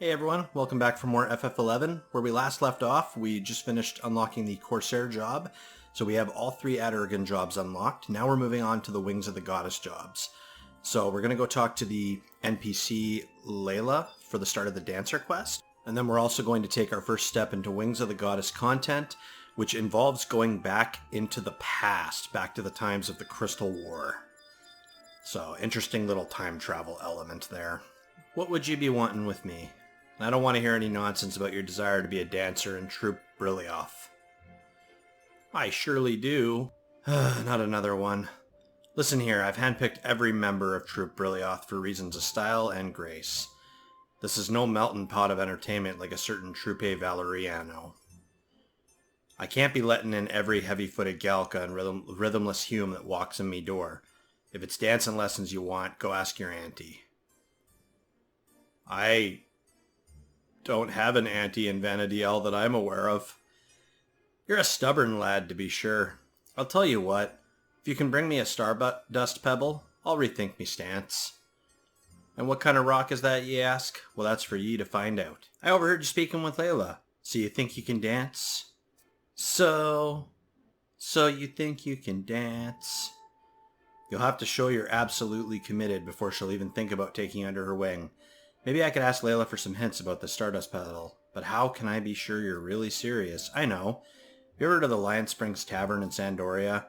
Hey everyone, welcome back for more FF11. Where we last left off, we just finished unlocking the Corsair job. So we have all three Aht Urghan jobs unlocked. Now we're moving on to the Wings of the Goddess jobs. So we're going to go talk to the NPC Layla for the start of the Dancer quest. And then we're also going to take our first step into Wings of the Goddess content, which involves going back into the past, back to the times of the Crystal War. So interesting little time travel element there. What would you be wanting with me? I don't want to hear any nonsense about your desire to be a dancer in Troupe Brilioth. I surely do. Not another one. Listen here, I've handpicked every member of Troupe Brilioth for reasons of style and grace. This is no melting pot of entertainment like a certain Troupe Valeriano. I can't be letting in every heavy-footed Galka and rhythmless Hume that walks in me door. If it's dancing lessons you want, go ask your auntie. I don't have an auntie in Vanadiel that I'm aware of. You're a stubborn lad, to be sure. I'll tell you what, if you can bring me a stardust pebble, I'll rethink me stance. And what kind of rock is that, ye ask? Well, that's for ye to find out. I overheard you speaking with Layla. So you think you can dance? So you think you can dance? You'll have to show you're absolutely committed before she'll even think about taking you under her wing. Maybe I could ask Layla for some hints about the Stardust Pedal, but how can I be sure you're really serious? I know. Have you ever heard of the Lion Springs Tavern in Sandoria?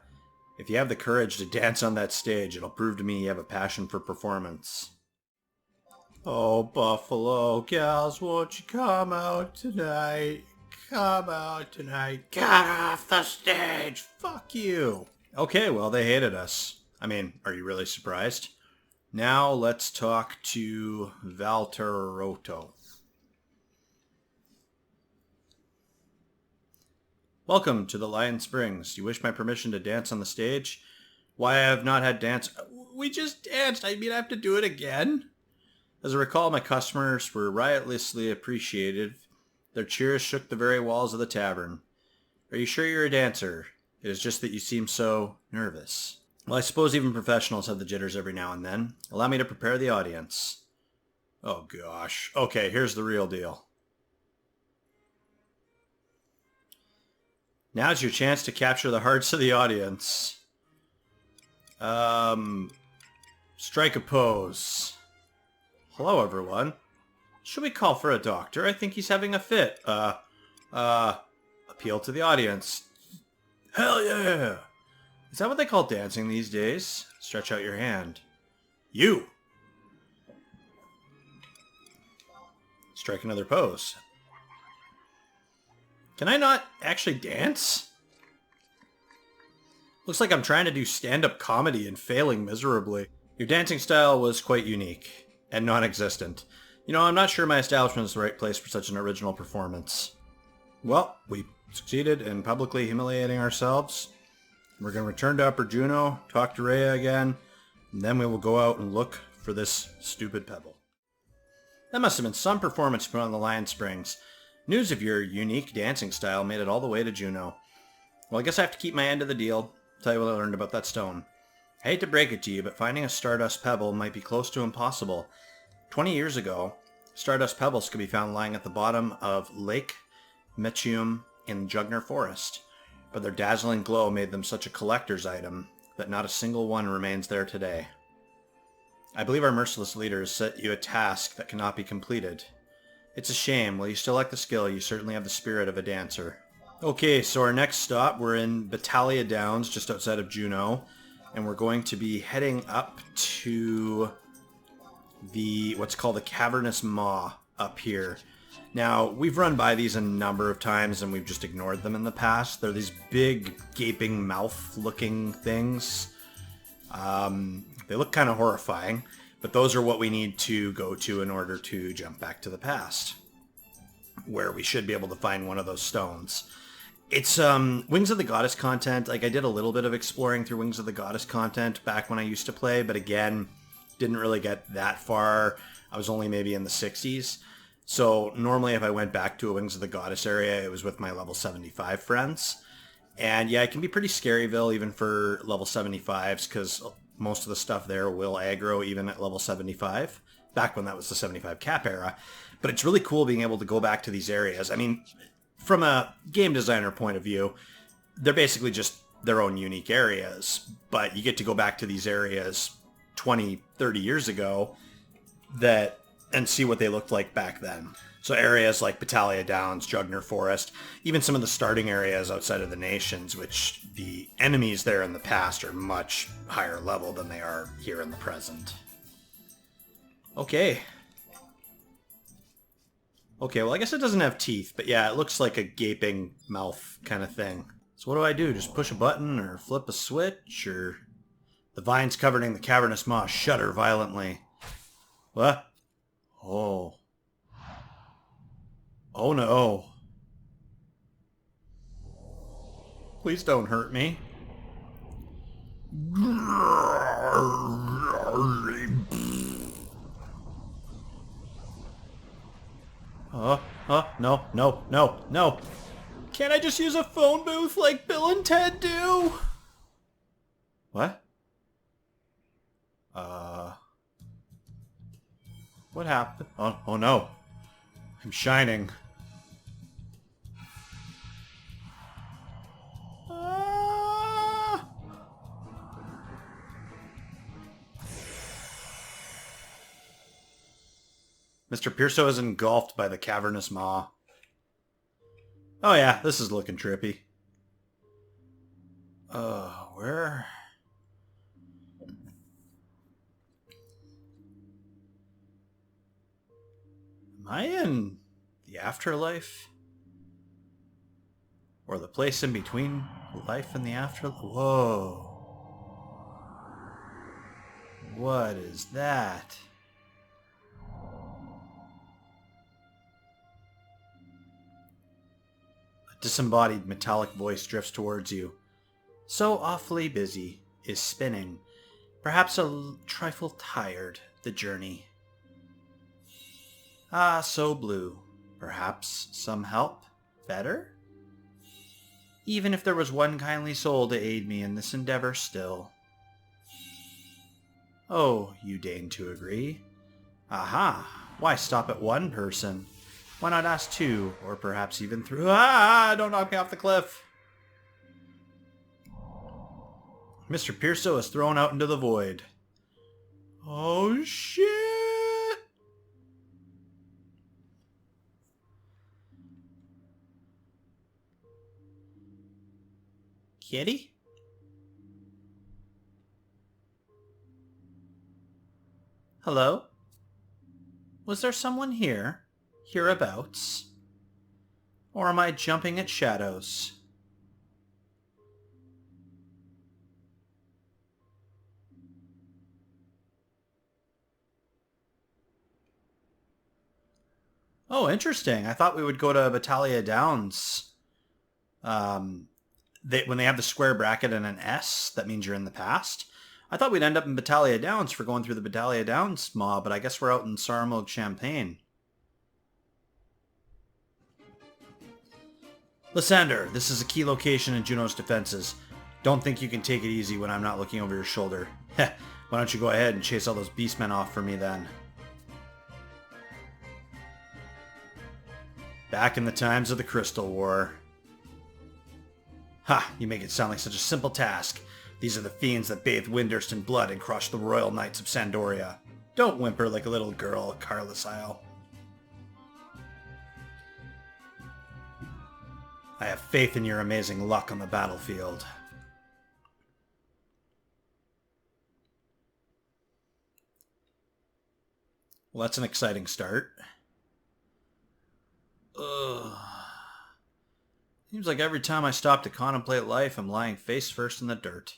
If you have the courage to dance on that stage, it'll prove to me you have a passion for performance. Oh, Buffalo gals, won't you come out tonight? Come out tonight. Get off the stage! Fuck you! Okay, well, they hated us. I mean, are you really surprised? Now let's talk to Valteroto. Welcome to the Lion Springs. You wish my permission to dance on the stage? Why, I have not had dance... We just danced. I mean, I have to do it again? As I recall, my customers were riotously appreciative. Their cheers shook the very walls of the tavern. Are you sure you're a dancer? It is just that you seem so nervous. Well, I suppose even professionals have the jitters every now and then. Allow me to prepare the audience. Oh gosh. Okay, here's the real deal. Now's your chance to capture the hearts of the audience. Strike a pose. Hello, everyone. Should we call for a doctor? I think he's having a fit. Appeal to the audience. Hell yeah! Is that what they call dancing these days? Stretch out your hand. You! Strike another pose. Can I not actually dance? Looks like I'm trying to do stand-up comedy and failing miserably. Your dancing style was quite unique and non-existent. You know, I'm not sure my establishment is the right place for such an original performance. Well, we succeeded in publicly humiliating ourselves. We're going to return to Upper Jeuno, talk to Rhea again, and then we will go out and look for this stupid pebble. That must have been some performance put on the Lion Springs. News of your unique dancing style made it all the way to Jeuno. Well, I guess I have to keep my end of the deal. Tell you what I learned about that stone. I hate to break it to you, but finding a Stardust Pebble might be close to impossible. 20 years ago, Stardust Pebbles could be found lying at the bottom of Lake Mechium in Jugner Forest. But their dazzling glow made them such a collector's item that not a single one remains there today. I believe our merciless leaders set you a task that cannot be completed. It's a shame. While you still lack the skill, you certainly have the spirit of a dancer. Okay, so our next stop, we're in Batallia Downs, just outside of Jeuno, and we're going to be heading up to what's called the Cavernous Maw up here. Now, we've run by these a number of times and we've just ignored them in the past. They're these big, gaping mouth-looking things. They look kind of horrifying, but those are what we need to go to in order to jump back to the past, where we should be able to find one of those stones. It's Wings of the Goddess content. Like, I did a little bit of exploring through Wings of the Goddess content back when I used to play, but again, didn't really get that far. I was only maybe in the 60s. So normally if I went back to a Wings of the Goddess area, it was with my level 75 friends. And yeah, it can be pretty scaryville even for level 75s because most of the stuff there will aggro even at level 75. back when that was the 75 cap era. But it's really cool being able to go back to these areas. I mean, from a game designer point of view, they're basically just their own unique areas, but you get to go back to these areas 20, 30 years ago and see what they looked like back then. So areas like Batallia Downs, Jeuno Forest, even some of the starting areas outside of the nations, which the enemies there in the past are much higher level than they are here in the present. Okay, well, I guess it doesn't have teeth, but yeah, it looks like a gaping mouth kind of thing. So what do I do? Just push a button or flip a switch? Or the vines covering the cavernous maw shudder violently. What? Oh. Oh no. Please don't hurt me. No. Can't I just use a phone booth like Bill and Ted do? What? What happened? Oh no. I'm shining. Mrpierso is engulfed by the cavernous maw. Oh yeah, this is looking trippy. Where? Am I in the afterlife? Or the place in between life and the afterlife? Whoa. What is that? A disembodied metallic voice drifts towards you. So awfully busy, is spinning. Perhaps a trifle tired, the journey. Ah, so blue. Perhaps some help? Better? Even if there was one kindly soul to aid me in this endeavor still. Oh, you deign to agree. Aha! Why stop at one person? Why not ask two, or perhaps even three? Ah! Don't knock me off the cliff! Mrpierso is thrown out into the void. Oh, shit! Kitty? Hello? Was there someone here? Hereabouts? Or am I jumping at shadows? Oh, interesting. I thought we would go to Batallia Downs. When they have the square bracket and an S, that means you're in the past. I thought we'd end up in Batallia Downs for going through the Batallia Downs Maw, but I guess we're out in Sarmog Champagne. Lysander, this is a key location in Jeuno's defenses. Don't think you can take it easy when I'm not looking over your shoulder. Heh, why don't you go ahead and chase all those beastmen off for me then? Back in the times of the Crystal War. Ha! You make it sound like such a simple task. These are the fiends that bathed Windurst in blood and crushed the royal knights of Sandoria. Don't whimper like a little girl at Carlos Isle. I have faith in your amazing luck on the battlefield. Well, that's an exciting start. Ugh. Seems like every time I stop to contemplate life, I'm lying face first in the dirt.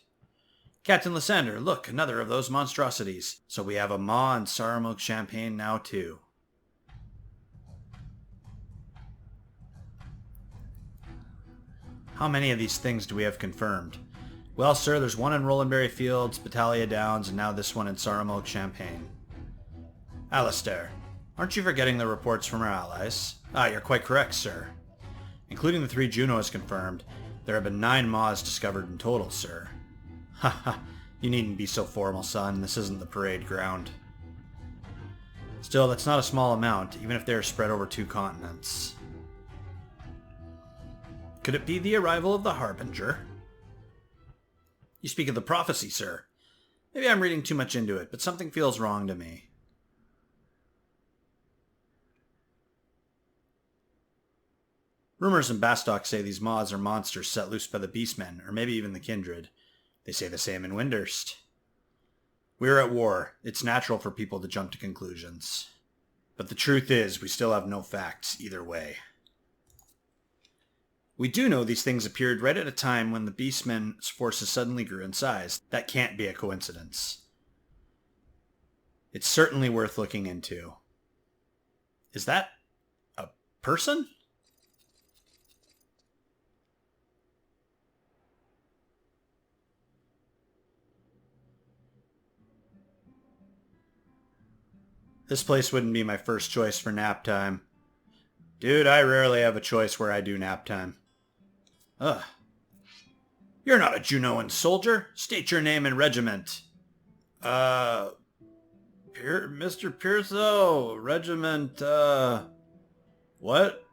Captain Lysander, look, another of those monstrosities. So we have a maw and Sarmog Champagne now too. How many of these things do we have confirmed? Well, sir, there's one in Rolandberry Fields, Batallia Downs, and now this one in Sarmog Champagne. Alistair, aren't you forgetting the reports from our allies? Ah, you're quite correct, sir. Including the 3 Jeunos confirmed, there have been 9 maws discovered in total, sir. Haha, you needn't be so formal, son. This isn't the parade ground. Still, that's not a small amount, even if they are spread over 2 continents. Could it be the arrival of the Harbinger? You speak of the prophecy, sir. Maybe I'm reading too much into it, but something feels wrong to me. Rumors in Bastok say these Maws are monsters set loose by the Beastmen, or maybe even the Kindred. They say the same in Windurst. We're at war. It's natural for people to jump to conclusions. But the truth is, we still have no facts either way. We do know these things appeared right at a time when the Beastmen's forces suddenly grew in size. That can't be a coincidence. It's certainly worth looking into. Is that a person? This place wouldn't be my first choice for nap time. Dude, I rarely have a choice where I do nap time. Ugh. You're not a Jeunoan soldier. State your name and regiment. Mr. Mrpierso Regiment, what?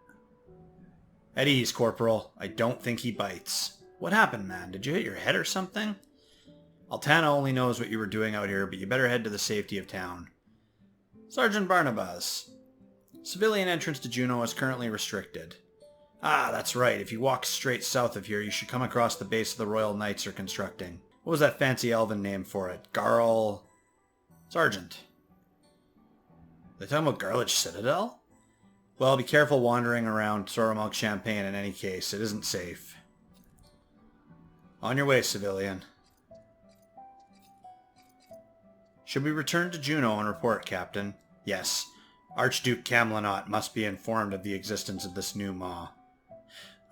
At ease, Corporal. I don't think he bites. What happened, man? Did you hit your head or something? Altana only knows what you were doing out here, but you better head to the safety of town. Sergeant Barnabas. Civilian entrance to Jeuno is currently restricted. Ah, that's right. If you walk straight south of here, you should come across the base of the Royal Knights are constructing. What was that fancy elven name for it? Garl... Sergeant. Are they talking about Garlich Citadel? Well, be careful wandering around Soromog Champagne in any case. It isn't safe. On your way, civilian. Should we return to Jeuno and report, Captain? Yes. Archduke Camlanot must be informed of the existence of this new Maw.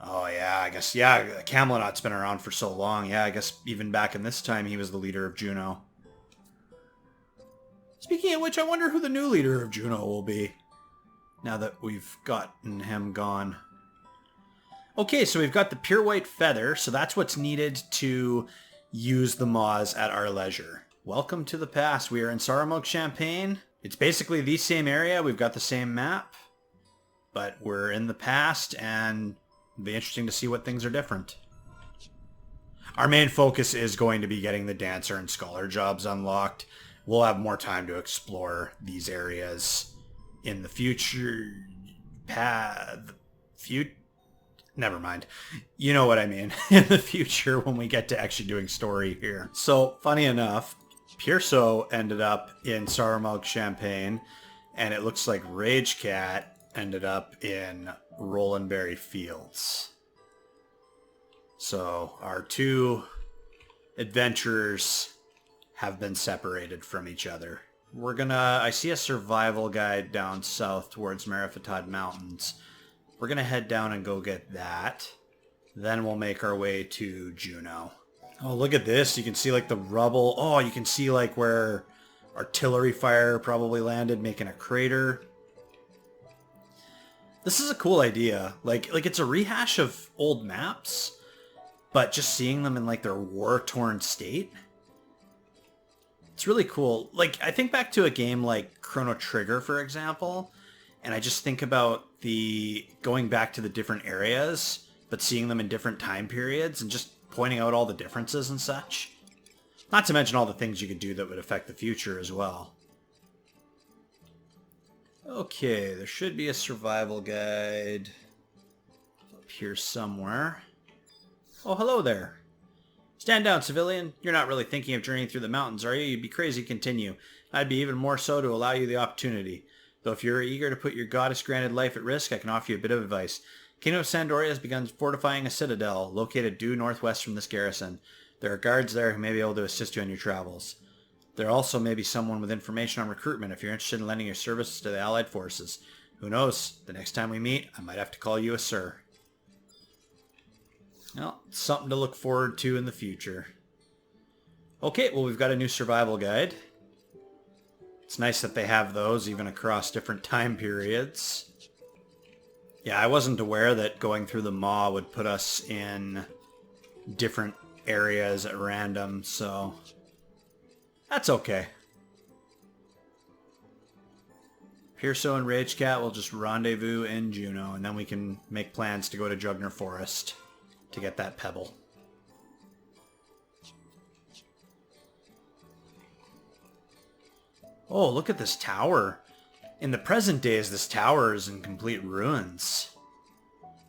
Oh yeah, I guess, yeah, Camlanot's been around for so long. Yeah, I guess even back in this time he was the leader of Jeuno. Speaking of which, I wonder who the new leader of Jeuno will be. Now that we've gotten him gone. Okay, so we've got the pure white feather, so that's what's needed to use the Maws at our leisure. Welcome to the past. We are in Soromog Champagne. It's basically the same area. We've got the same map, but we're in the past, and it'll be interesting to see what things are different. Our main focus is going to be getting the Dancer and Scholar jobs unlocked. We'll have more time to explore these areas in the future. Never mind. You know what I mean. In the future when we get to actually doing story here. So, funny enough, Mrpierso ended up in Soromog Champagne, and it looks like Ragecat ended up in Rolandberry Fields. So, our two adventurers have been separated from each other. I see a survival guide down south towards Mrpierso Mountains. We're gonna head down and go get that. Then we'll make our way to Jeuno. Oh, look at this. You can see like the rubble. Oh, you can see like where artillery fire probably landed, making a crater. This is a cool idea. Like it's a rehash of old maps, but just seeing them in like their war-torn state. It's really cool. Like, I think back to a game like Chrono Trigger, for example, and I just think about going back to the different areas, but seeing them in different time periods and just pointing out all the differences and such. Not to mention all the things you could do that would affect the future as well. Okay, there should be a survival guide up here somewhere. Oh, hello there. Stand down, civilian. You're not really thinking of journeying through the mountains, are you? You'd be crazy to continue. I'd be even more so to allow you the opportunity. Though if you're eager to put your goddess-granted life at risk, I can offer you a bit of advice. Kingdom of Sandoria has begun fortifying a citadel located due northwest from this garrison. There are guards there who may be able to assist you on your travels. There also may be someone with information on recruitment if you're interested in lending your services to the Allied forces. Who knows? The next time we meet, I might have to call you a sir. Well, something to look forward to in the future. Okay, well, we've got a new survival guide. It's nice that they have those even across different time periods. Yeah, I wasn't aware that going through the Maw would put us in different areas at random, so that's okay. Mrpierso and Ragecat will just rendezvous in Jeuno, and then we can make plans to go to Jugner Forest to get that pebble. Oh, look at this tower. In the present days, this tower is in complete ruins.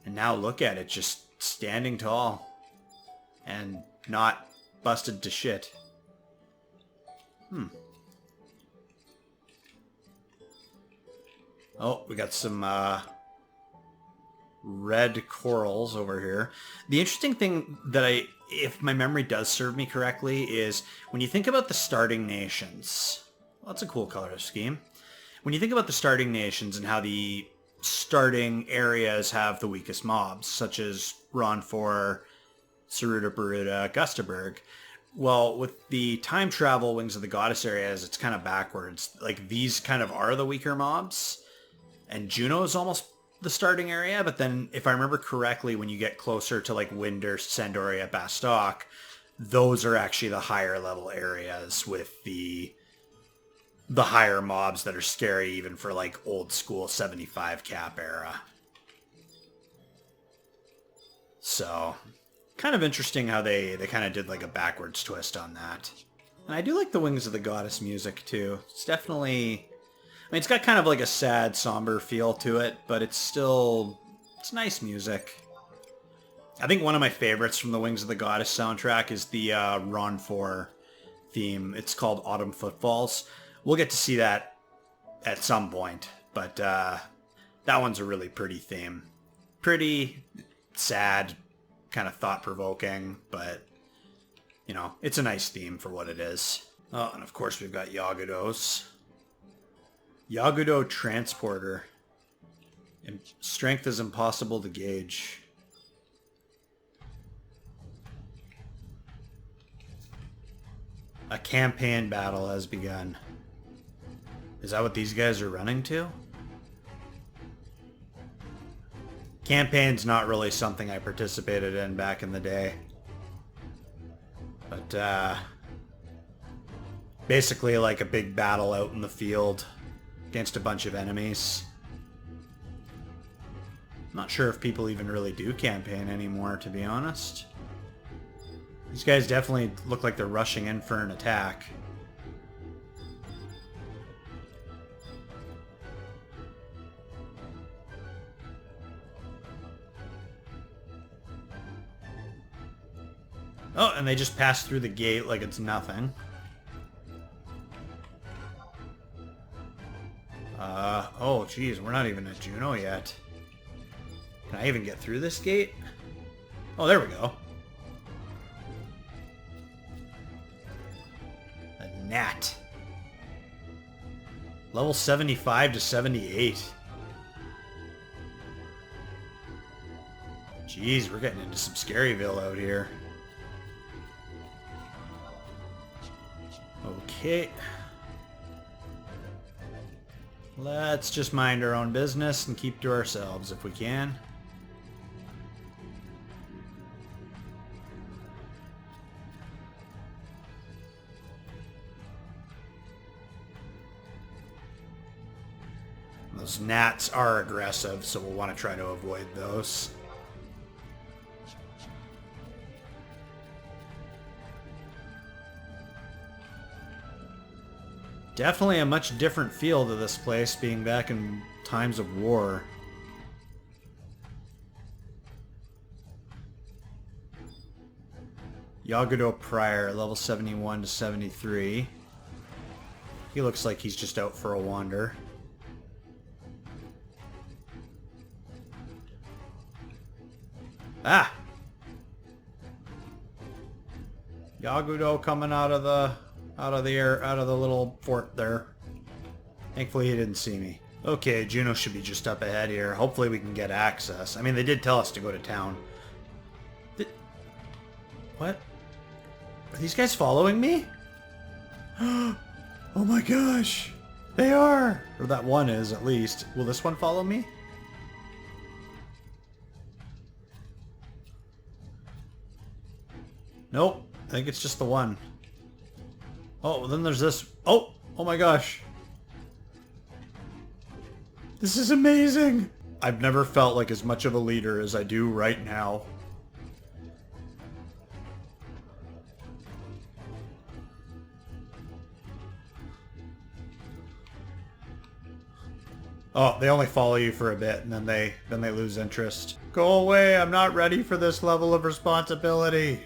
And now look at it, just standing tall. And not busted to shit. Oh, we got some red corals over here. The interesting thing that if my memory does serve me correctly, is when you think about the starting nations. Well, that's a cool color scheme. When you think about the starting nations and how the starting areas have the weakest mobs, such as Ronfor, Saruta, Baruta, Gustaberg, well, with the time travel Wings of the Goddess areas, it's kind of backwards. Like, these kind of are the weaker mobs, and Jeuno is almost the starting area, but then, if I remember correctly, when you get closer to, like, Winder, Sandoria, Bastok, those are actually the higher level areas with the higher mobs that are scary even for, like, old school 75 cap era. So, kind of interesting how they kind of did, like, a backwards twist on that. And I do like the Wings of the Goddess music, too. It's definitely... I mean, it's got kind of, like, a sad, somber feel to it, but it's still... it's nice music. I think one of my favorites from the Wings of the Goddess soundtrack is the Ronfor theme. It's called Autumn Footfalls. We'll get to see that at some point, but that one's a really pretty theme. Pretty, sad, kind of thought-provoking, but, you know, it's a nice theme for what it is. Oh, and of course we've got Yagudos. Yagudo Transporter. Strength is impossible to gauge. A campaign battle has begun. Is that what these guys are running to? Campaign's not really something I participated in back in the day. But, basically like a big battle out in the field against a bunch of enemies. Not sure if people even really do campaign anymore, to be honest. These guys definitely look like they're rushing in for an attack. Oh, and they just passed through the gate like it's nothing. Oh, geez, we're not even at Jeuno yet. Can I even get through this gate? Oh, there we go. A gnat. Level 75 to 78. Jeez, we're getting into some Scaryville out here. Okay. Let's just mind our own business and keep to ourselves if we can. Those gnats are aggressive, so we'll want to try to avoid those. Definitely a much different feel to this place, being back in times of war. Yagudo Prior, level 71 to 73. He looks like he's just out for a wander. Ah! Yagudo coming out of the little fort there. Thankfully he didn't see me. Okay, Jeuno should be just up ahead here. Hopefully we can get access. I mean, they did tell us to go to town. What? Are these guys following me? Oh my gosh! They are! Or that one is, at least. Will this one follow me? Nope. I think it's just the one. Oh, well then there's this. Oh! Oh my gosh. This is amazing. I've never felt like as much of a leader as I do right now. Oh, they only follow you for a bit, and then they lose interest. Go away, I'm not ready for this level of responsibility.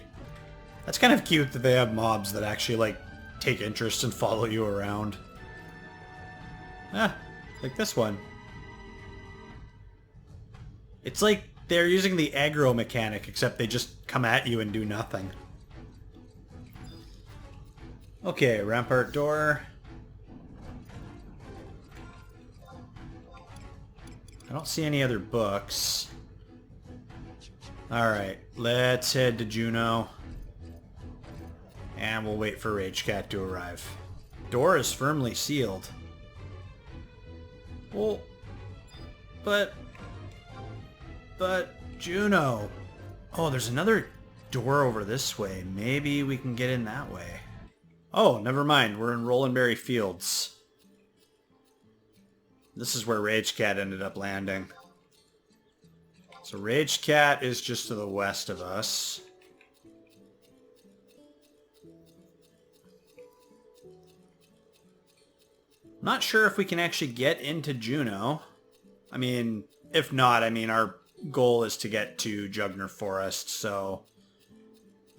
That's kind of cute that they have mobs that actually, like, take interest and follow you around. Ah, like this one. It's like they're using the aggro mechanic, except they just come at you and do nothing. Okay, rampart door. I don't see any other books. Alright, let's head to Jeuno. And we'll wait for Ragecat to arrive. Door is firmly sealed. Well, but Jeuno. Oh, there's another door over this way. Maybe we can get in that way. Oh, never mind. We're in Rollenberry Fields. This is where Ragecat ended up landing. So Ragecat is just to the west of us. Not sure if we can actually get into Jeuno. I mean, if not, I mean, our goal is to get to Jugner Forest, so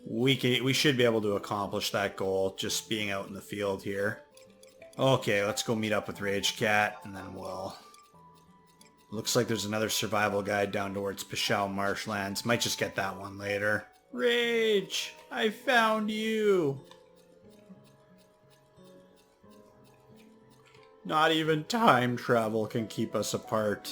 we should be able to accomplish that goal just being out in the field here. Okay, let's go meet up with Ragecat, and then we'll... Looks like there's another survival guide down towards Pashao Marshlands. Might just get that one later. Rage! I found you! Not even time travel can keep us apart.